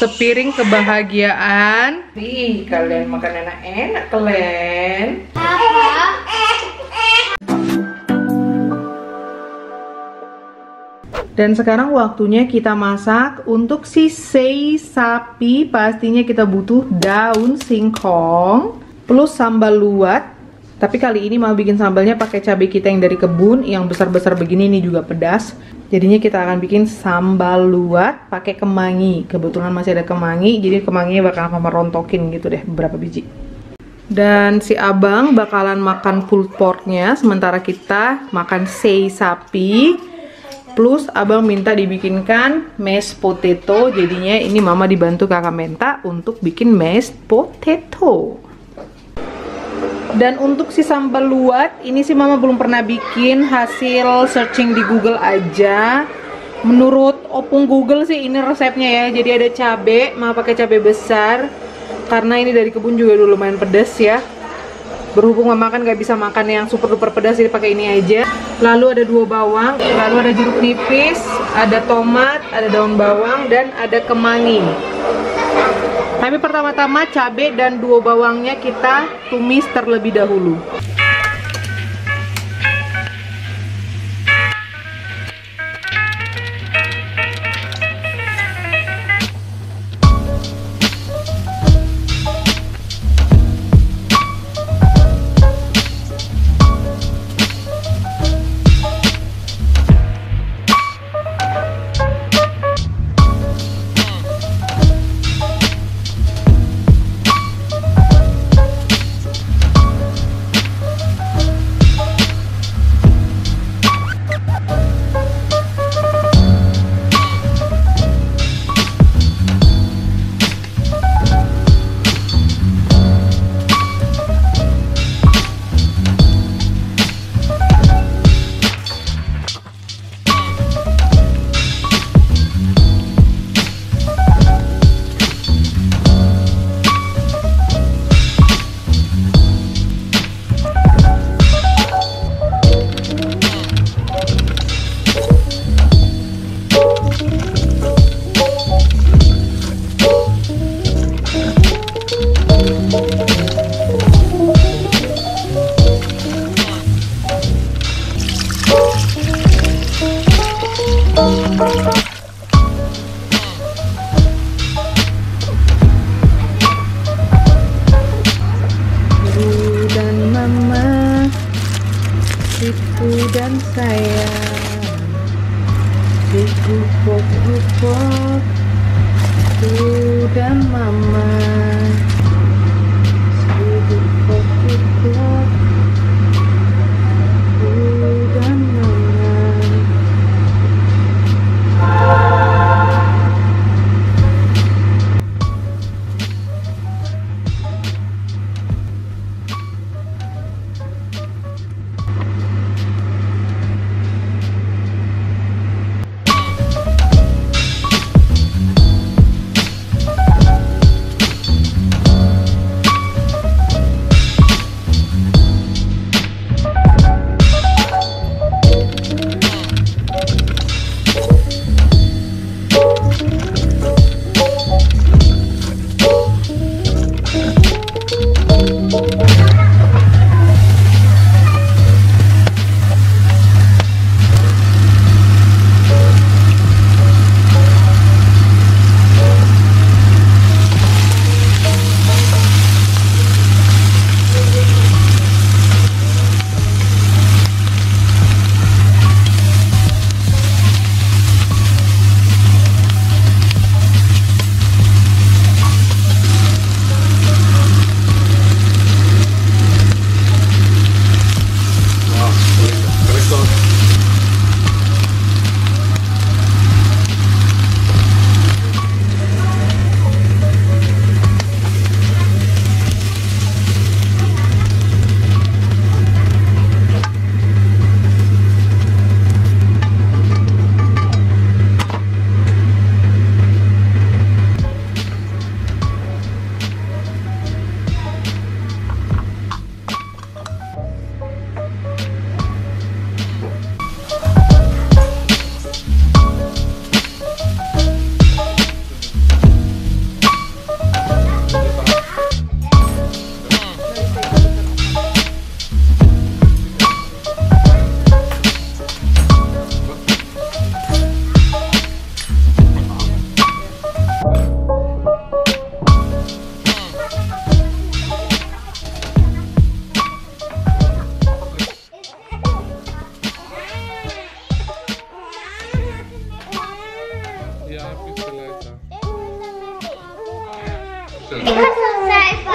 sepiring kebahagiaan. Ih, kalian makan enak-enak kalian. Dan sekarang waktunya kita masak. Untuk si sei sapi pastinya kita butuh daun singkong plus sambal luwat. Tapi kali ini mau bikin sambalnya pakai cabai kita yang dari kebun, yang besar-besar begini, ini juga pedas. Jadinya kita akan bikin sambal luwat pakai kemangi. Kebetulan masih ada kemangi, jadi kemanginya bakal mama rontokin gitu deh, beberapa biji. Dan si abang bakalan makan pulled porknya, sementara kita makan sei sapi. Plus abang minta dibikinkan mashed potato, jadinya ini mama dibantu kakak Menta untuk bikin mashed potato. Dan untuk si sambal luwat, ini sih mama belum pernah bikin, hasil searching di Google aja. Menurut opung Google sih ini resepnya ya, jadi ada cabai, mama pakai cabai besar. Karena ini dari kebun juga dulu lumayan pedas ya. Berhubung mama kan gak bisa makan yang super duper pedas, jadi pakai ini aja. Lalu ada 2 bawang, lalu ada jeruk nipis, ada tomat, ada daun bawang, dan ada kemangi. Tapi pertama-tama cabai dan 2 bawangnya kita tumis terlebih dahulu. Dan saya digupok-gupok tuh dan mama digupok-gupok tuh dan mama. Ja, ein bisschen leiser. Ich kann es selber.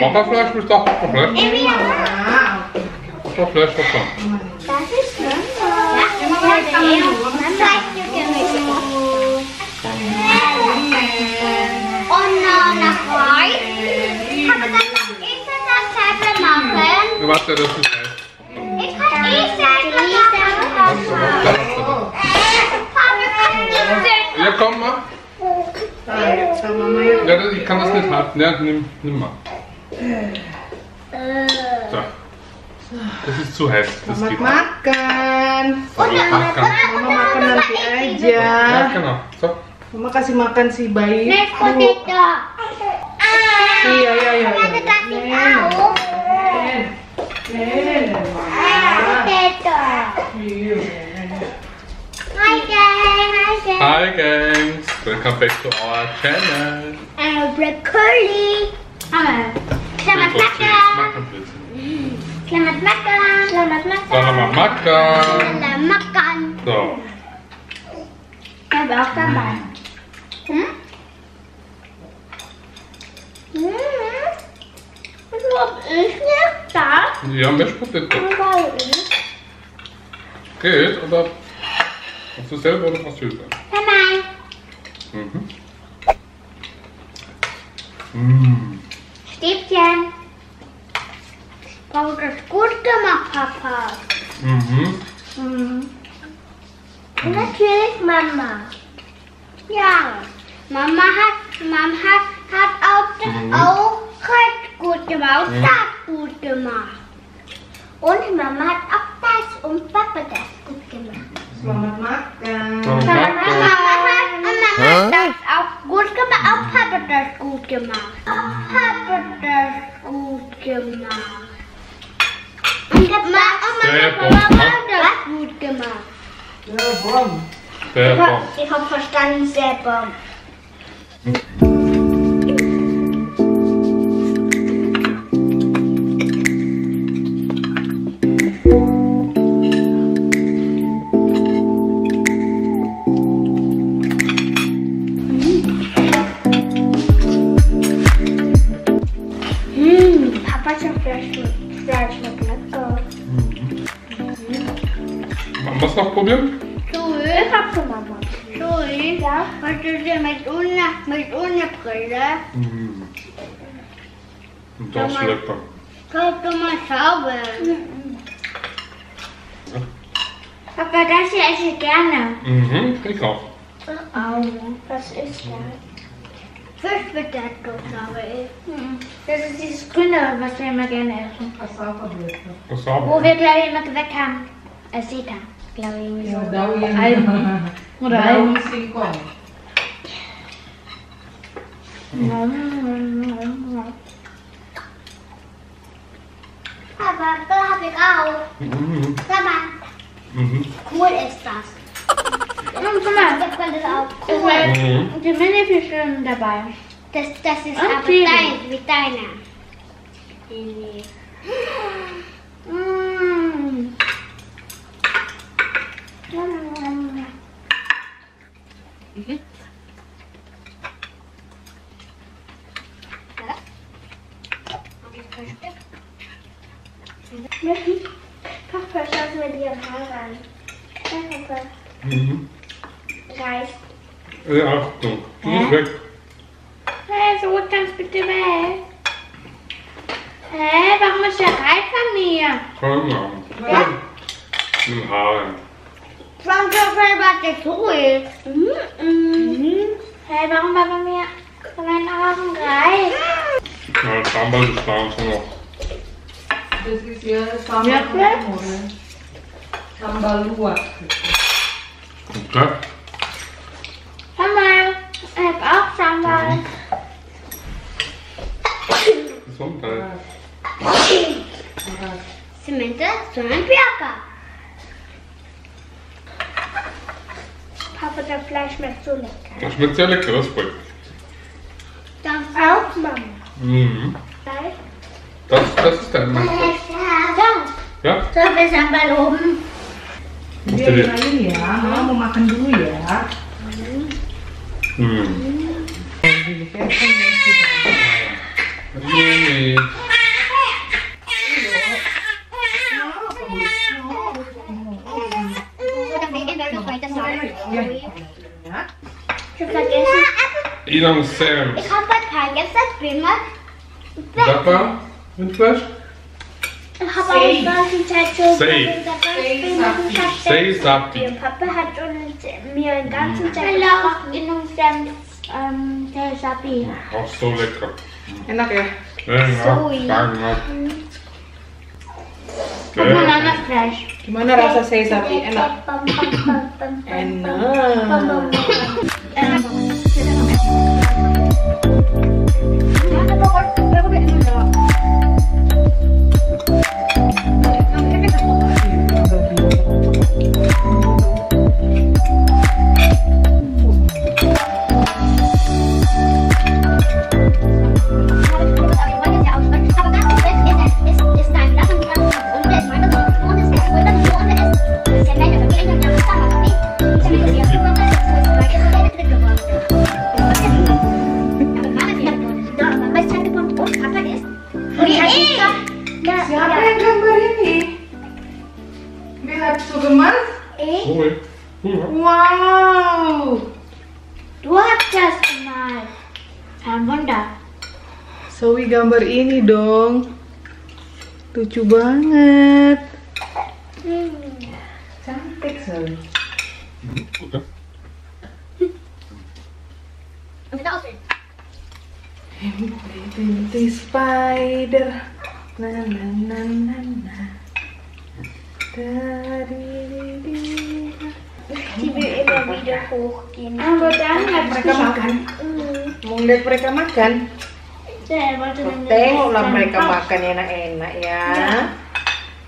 Bockerfleisch bist doch Bockerfleisch. Bockerfleisch verstanden. Das ist schön. Mama und nach Reis. Aber dann muss ich das selber machen. Du weißt ja, das ist heiß. Ich kann selber machen. Ja, komm mal. Ja, ich kann das nicht halten. Ja, nimm mal. So. Das ist zu heiß. Das geht nicht. Makan. Selamat makan. Mama makan nanti aja. Ja, genau. So. Mama kasih makan si bayi. Next potato. Iya. Ada kasih tahu. Potato. Hi guys. Hi gangs. Welcome back to our channel. Broccoli. Selamat makan. Makan bitte. Selamat makan. Selamat makan. Selamat makan. Selamat makan. So. Habe auch dabei. Was ist jetzt das? Ja, Mashed Potato. Geht, oder machst du selber oder machst du das? Nein. Stäbchen. Oh, das ist gut gemacht, Papa. Natürlich Mama. Ja, Mama hat auch recht gut gemacht, das gut gemacht. Und Mama hat auch das und Papa das gut gemacht. Selamat makan. Mama hat das auch gut gemacht, auch Papa das gut gemacht. Auch Papa das gut gemacht. Und Mama hat das gut gemacht. Ya, bom. Sehr bon. Ich habe verstanden, sehr bon. Papa's Fleisch schmeckt lecker. Was noch probieren? Ich hab schon Mama. Schön. Ja. Was ist denn mit ohne Brille? Und das ist lecker. Kannst du mal schauen? Papa, das hier esse ich gerne. Ich auch. Was ist das? Fisch Potato, glaube ich. Das ist dieses Grüne, was wir immer gerne essen. Cassava-Blätter. Was Wo haben wir, glaube ich, immer geweckt haben. Seta, glaube ich. Ya, daun yang Algen. Oder daun Algen. singkong. Aber da habe ich auch. Sag mal, cool ist das. Guck mal, das ist auch cool. Die Minifische dabei. Das ist Und aber Chili. wie deine. Papa, schau mir die Haare an. Papa, Reis. Ja, Achtung. Du musst weg. Hey, so ganz bitte weg. Hä, warum ist der Reis von mir? Keine Ahnung. Mit Haaren. From the was der so ist. Hey, warum war bei mir von meinen Augen Reis? Ja, Sambal ist da und so noch. Das ist ja sambal Wirklich? umur. Sambal luwak. Okay. Hör mal, ich hab auch Sambal. Gesundheit. Samantha, so ein Bianca. Papa, das Fleisch schmeckt so lecker. Das schmeckt sehr lecker, das freut mich. Dann Mhm. Das ist dein Mann. Ja? Sampai sambal Biarin aja ya, Mama mau makan dulu ya. Nee. Inang Sam. Ich habe vergessen, Prima. Dappa? Mit Fleisch? Ich habe auch die ganze Zeit so Sei Sapi. Papa hat uns mir den ganzen Zeit gekocht in unserem Sapi. Auch so lecker. Enak ya? So, ja. Bananenfleisch. Gimana rasa sei sapi? Enak? Enak. Siapa yang gambar ini? Lihat tuh gemas. Cool. Wow. Du hast das gemalt. Ein Wunder. Zoe gambar ini dong. Lucu banget. Cantik Zoe. Pretty spider. Na na na na na. Die will immer wieder hochgehen. Aber dann hat Mereka makan. Mau lihat mereka makan? Der wollte nämlich Tengoklah mereka makan enak-enak ya.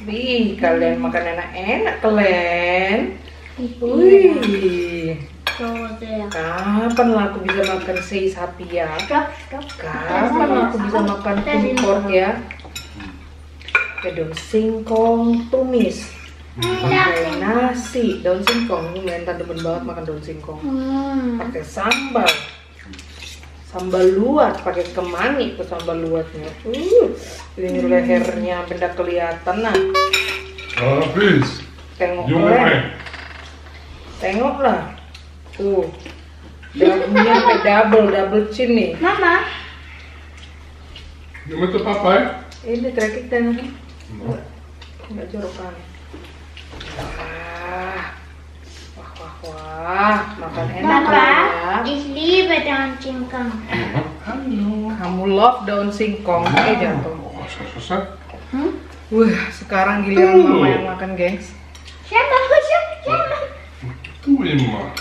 Wih, kalian makan enak-enak kalian. Wih. so sehr. Kapan lah aku bisa makan sei sapi ya? Stopp, stopp. Kapan aku bisa makan pork ya? Pakai daun singkong tumis, pakai nasi, daun singkong. Ini Menta demen banget makan daun singkong. Pakai sambal luat, pakai kemani tuh sambal luatnya. Ini lehernya benda kelihatan nah. Oh, please. Tengoklah, tengoklah. Tuh, daunnya sampai double chin nih. Mama. Je met de papa, hè? Ini terakhir dan nggak jorokan. Wah, makan enak Papa, ya. ich liebe Daun Singkong. Kamu love daun singkong, jatuh. Oh, zo. Wah, sekarang giliran mama yang makan, gengs. Siapa? Doe je maar.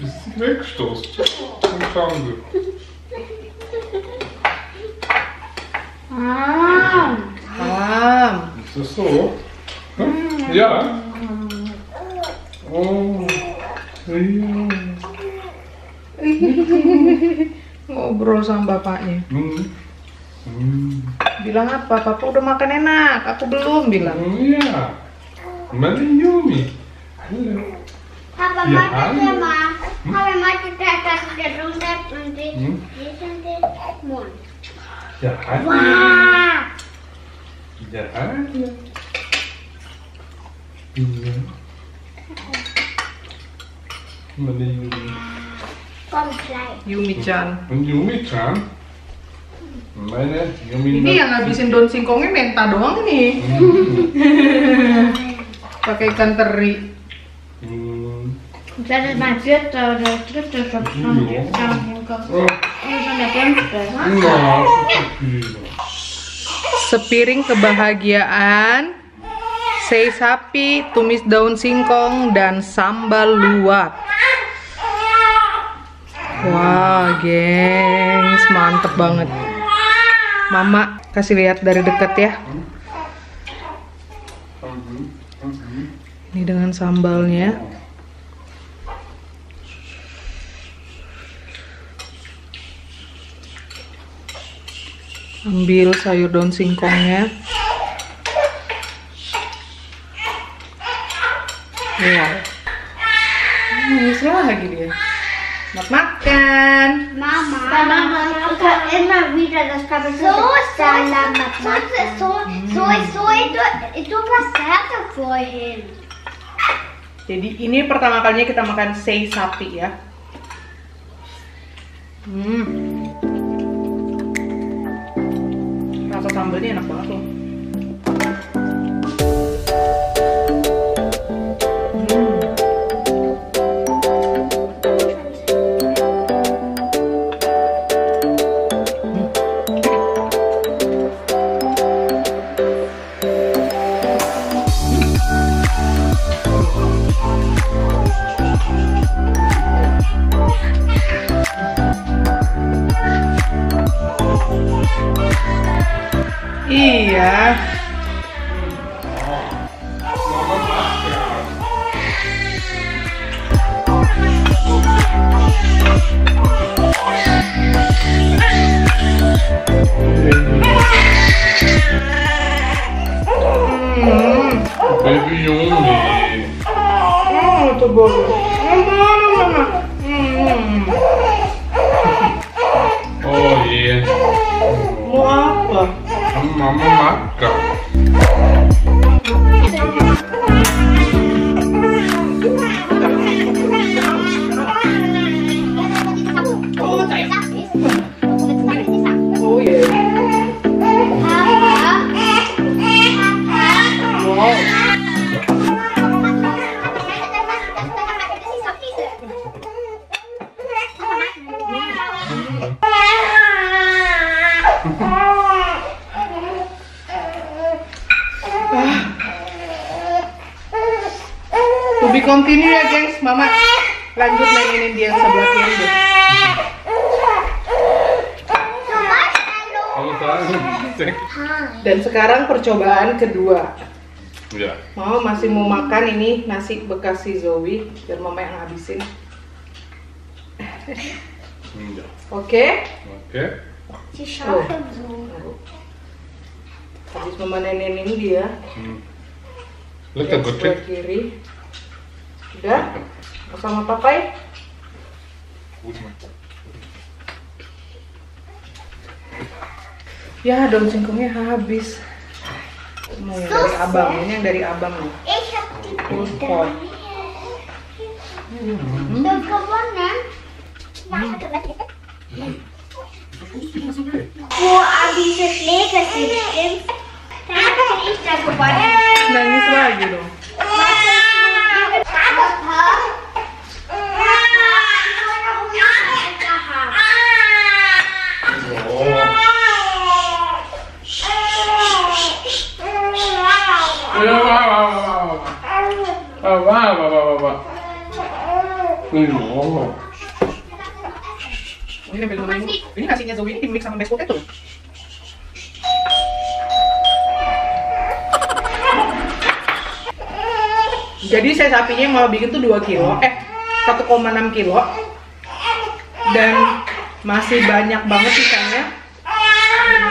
Het is weggestost. Kom gaan we. Is dat zo? Huh? Ja. Oh. Ja. Ngobrol sama bapaknya. Bilang apa? Papa udah makan enak, aku belum bilang. Ja. Maar die Yumi. Hallo. Papa, Ja, macht hallo. mal. Papa, macht das drunter und die in den Mund. Ja, hallo. Wow. Ja, hallo. Ja. Maar die Yumi. Komm, klein. Yumi-chan. Een Yumi-chan. Meine Yumi. Ini yang ngabisin daun singkongnya Menta doang nih. Pakai ikan teri. Das ist mein vierter oder dritter Job von Daun Singkong. Oh. Das ist schon der fünfte. Nou, zo. Sepiring kebahagiaan, sei sapi, tumis daun singkong, dan sambal luwak. Wah, gengs, mantep banget. Mama kasih lihat dari dekat ya. Ini dengan sambalnya. Ambil sayur daun singkongnya. Wow. Nyesel lagi dia. Selamat makan. Mama kann immer wieder das Selamat makan. Itu pas sagte vorhin. Jadi ini pertama kalinya kita makan sei sapi ya. Rasa sambalnya enak banget loh. Iya. Baby Yumi. Itu boleh. Oh iya. Mau apa? Mama makan. Oh iya. Wow. To be continue ya gengs, Mama lanjut mainin dia yang sebelah kiri deh. Dan sekarang percobaan kedua. Ya. Mama masih mau makan ini nasi bekas si Zoe, biar Mama yang habisin. Ya. Oke? Oke. Habis Mama nenenin dia. Lekker Yang goed. sebelah kiri. Udah? Mau sama papai? Goed man. Ya, daun singkongnya habis. Mau yang dari abang, ini yang dari abang nih. Ich hab die Full pot. Bilder gewonnen. Wo diese Schläge sind, stimmt? Da hatte ich da gewonnen. Nangis lagi dong. Ini nempel dulu. Ini nasinya Zoe ini dimix sama mashed potato. Jadi saya sapinya mau bikin tuh 2 kilo, 1,6 kilo. Dan masih banyak banget sisanya.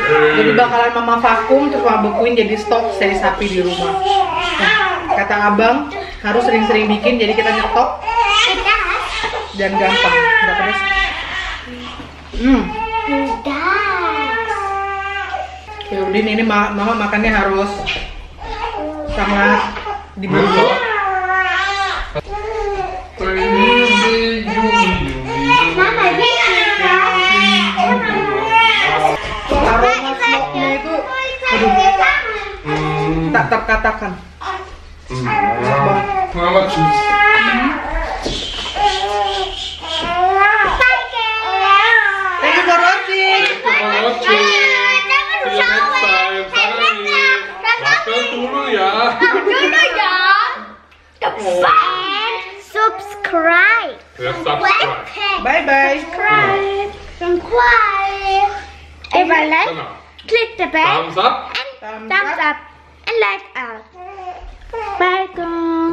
Jadi bakalan Mama vakum terus Mama bekuin jadi stok sei sapi di rumah. Nah, kata abang harus sering-sering bikin jadi kita nyetok dan gampang, nggak pedas. Ya Udin ini Mama makannya harus sangat diburu. Aroma smoke-nya itu aduh, tak terkatakan. Mama choose. Thank you for watching. See you next time. Makan dulu ya. Subscribe. Ya, subscribe. Bye bye. Subscribe. If I like, click the bell Thumbs up. and thumbs up and like out. Bye guys.